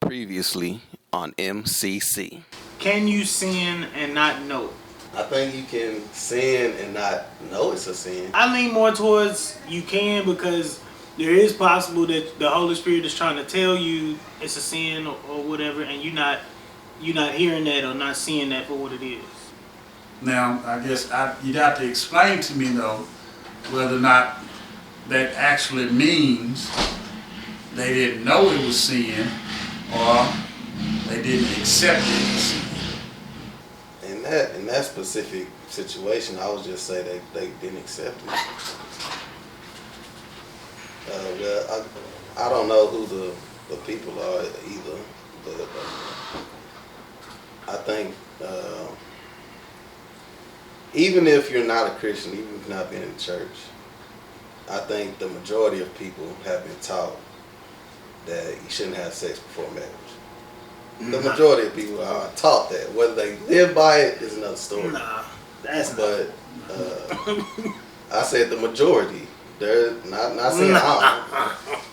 Previously on MCC. Can you sin and not know? I think you can sin and not know it's a sin. I lean more towards you can, because there is possible that the Holy Spirit is trying to tell you it's a sin or whatever, and you're not hearing that or not seeing that for what it is. Now, I guess you'd have to explain to me, though, whether or not that actually means they didn't know it was sin or they didn't accept it as sin. In that specific situation, I would just say they didn't accept it. Well, I don't know who the people are either, but I think even if you're not a Christian, even if you're not been in church, I think the majority of people have been taught that you shouldn't have sex before marriage. The majority of people are taught that. Whether they live by it is another story. Nah, that's but I said the majority. They're not saying all.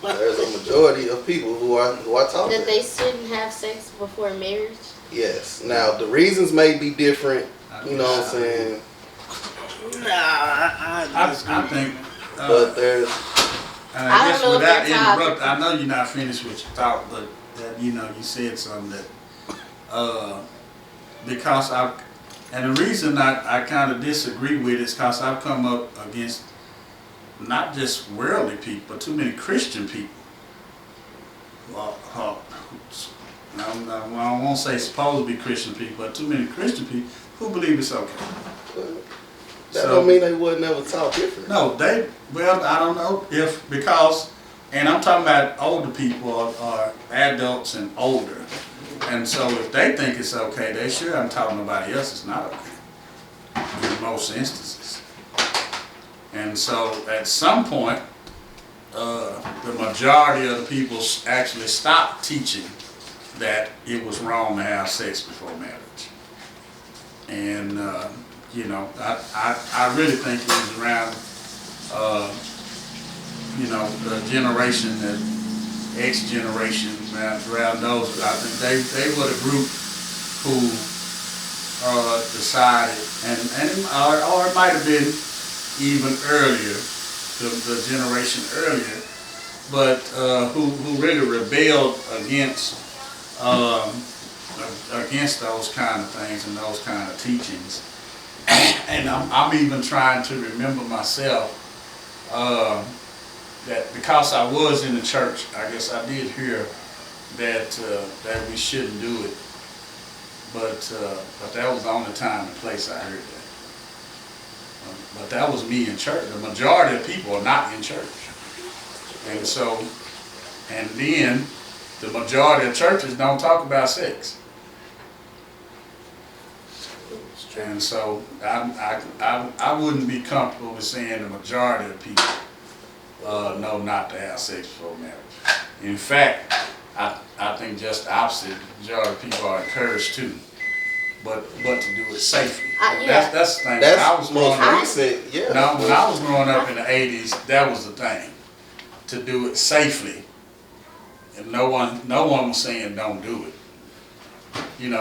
There's a majority of people who are taught that they shouldn't have sex before marriage. Yes. Now the reasons may be different. You know what I'm saying? I think. But there's. And I guess without interrupting, I know you're not finished with your thought, but you said something that because and the reason I kind of disagree with it is because I've come up against not just worldly people, but too many Christian people. Well, I won't say supposed to be Christian people, but too many Christian people who believe it's okay. That don't mean they would never talk different. No, I don't know and I'm talking about older people or adults and older. And so if they think it's okay, they sure I'm telling nobody else it's not okay. In most instances. And so at some point, the majority of the people actually stopped teaching that it was wrong to have sex before marriage. And I really think it was around, the generation that X generation around those. I think they were the group who decided, or it might have been even earlier, the generation earlier, but who really rebelled against those kind of things and those kind of teachings. And I'm even trying to remember myself that because I was in the church, I guess I did hear that we shouldn't do it, but that was the only time and place I heard that. But that was me in church. The majority of people are not in church, and then the majority of churches don't talk about sex. And so I wouldn't be comfortable with saying the majority of people know not to have sex before marriage. In fact, I think just the opposite. The majority of people are encouraged to, but to do it safely. Yeah. That's the thing. That's when I was growing up, recent, yeah. No, when I was growing up in the 80s, that was the thing, to do it safely. And no one was saying don't do it.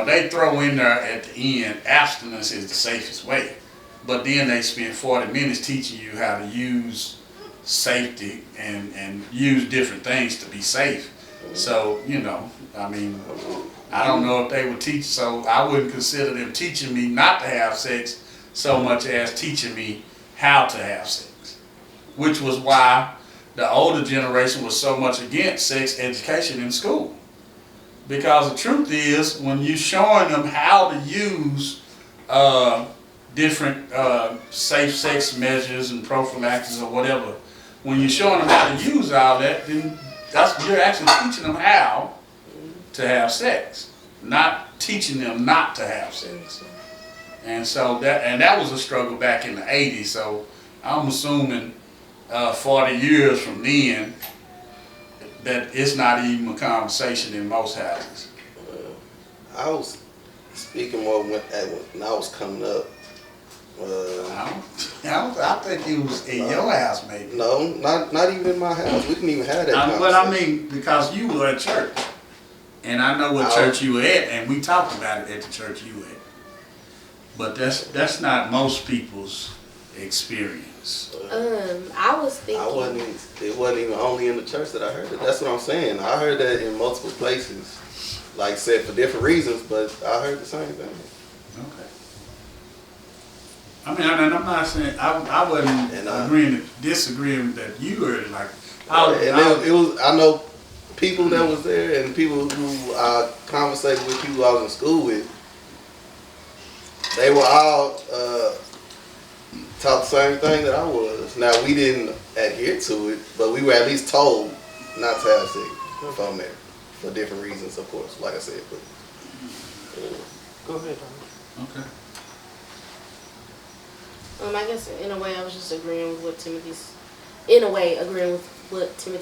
They throw in there at the end, abstinence is the safest way. But then they spend 40 minutes teaching you how to use safety and use different things to be safe. So, I don't know if they would teach, so I wouldn't consider them teaching me not to have sex so much as teaching me how to have sex. Which was why the older generation was so much against sex education in school. Because the truth is, when you're showing them how to use different safe sex measures and prophylaxis or whatever, when you're showing them how to use all that, then you're actually teaching them how to have sex, not teaching them not to have sex. And so that was a struggle back in the 80s. So I'm assuming 40 years from then, that it's not even a conversation in most houses. I was speaking more when I was coming up. I think it was in your house, maybe. No, not even in my house. We didn't even have that conversation. But I mean, because you were at church. And I know what church you were at, and we talked about it at the church you were at. But that's not most people's experience. I was thinking. It wasn't even only in the church that I heard it. That's what I'm saying. I heard that in multiple places, like I said, for different reasons, but I heard the same thing. Okay. I mean, and I'm not saying I wasn't disagreeing that you heard it. Like, it was. I know people that was there and people who I conversated with, people I was in school with. They were all taught the same thing that I was. Now, we didn't adhere to it, but we were at least told not to have sex before marriage. For different reasons, of course, like I said. But, Go ahead, Tommy. Okay. I guess in a way I was just agreeing with what Timothy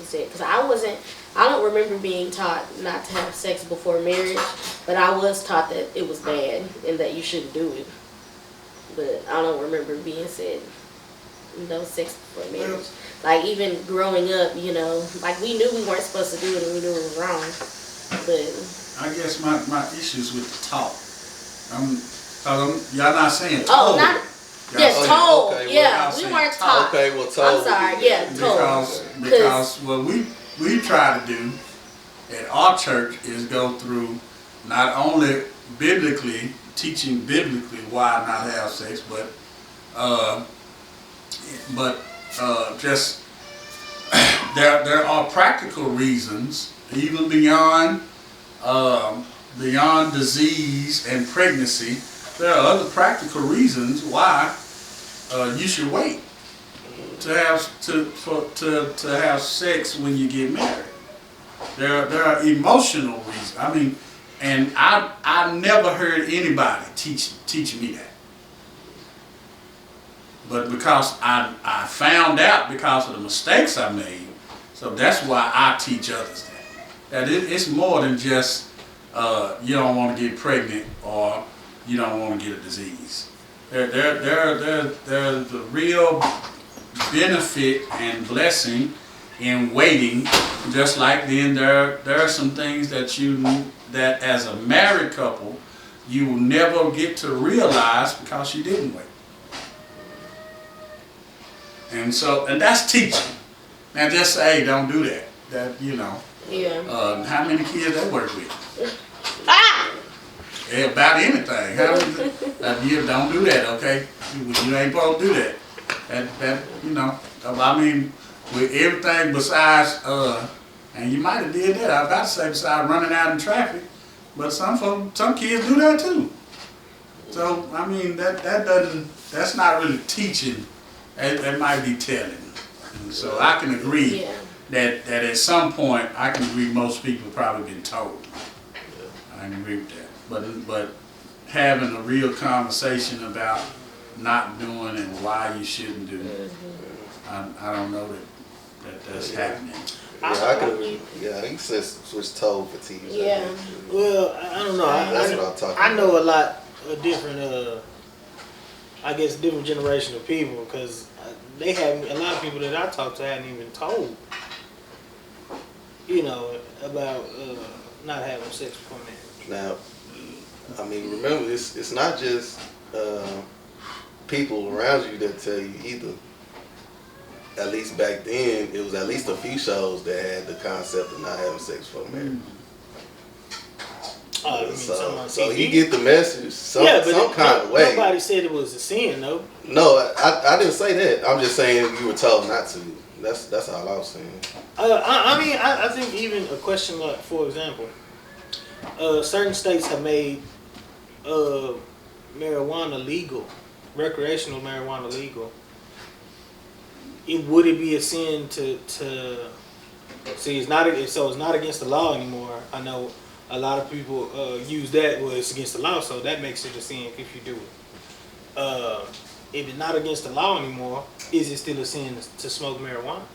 said. Because I don't remember being taught not to have sex before marriage, but I was taught that it was bad and that you shouldn't do it. But I don't remember being said no sex before marriage. Like even growing up, like we knew we weren't supposed to do it and we knew it was wrong. But I guess my issues with the talk. Y'all not saying told. oh, not. Yes, told. okay, yeah, well, we weren't taught. Okay, well, told. I'm sorry. Yeah, told. Because what we try to do at our church is go through not only teaching biblically why not have sex, but just there are practical reasons even beyond disease and pregnancy. There are other practical reasons why you should wait to have sex when you get married. There are emotional reasons. I mean, and I never heard anybody teach me that. But because I found out because of the mistakes I made, so that's why I teach others that. That it's more than just you don't want to get pregnant or you don't want to get a disease. There's the real benefit and blessing in waiting. Just like then there are some things that as a married couple you will never get to realize because you didn't wait. And that's teaching. Now just say, hey, don't do that. Yeah. How many kids they work with? Ah! About anything. You don't do that, okay? You ain't supposed to do that. I mean, with everything besides, and you might have did that. I was about to say besides running out in traffic, but some kids do that too. So I mean, that's not really teaching. That might be telling. And so I can agree that at some point I can agree most people probably been told. I can agree with that. But having a real conversation about not doing and why you shouldn't do it, I don't know that's happening. I can agree. Yeah, he says switch told for TV. Yeah. Well, I don't know. That's what I'm talking I know about. a lot of different, different generation of people because they have a lot of people that I talk to hadn't even told, about not having sex before marriage. Now, I mean, remember, it's not just people around you that tell you either. At least back then, it was at least a few shows that had the concept of not having sex before marriage. So you get the message some kind of way. Nobody said it was a sin, though. No, I didn't say that. I'm just saying you were told not to. That's all I was saying. I think even a question like, for example, certain states have made marijuana legal, recreational marijuana legal. Would it be a sin to see? It's not against the law anymore. I know a lot of people use that. Well, it's against the law, so that makes it a sin if you do it. If it's not against the law anymore, is it still a sin to smoke marijuana?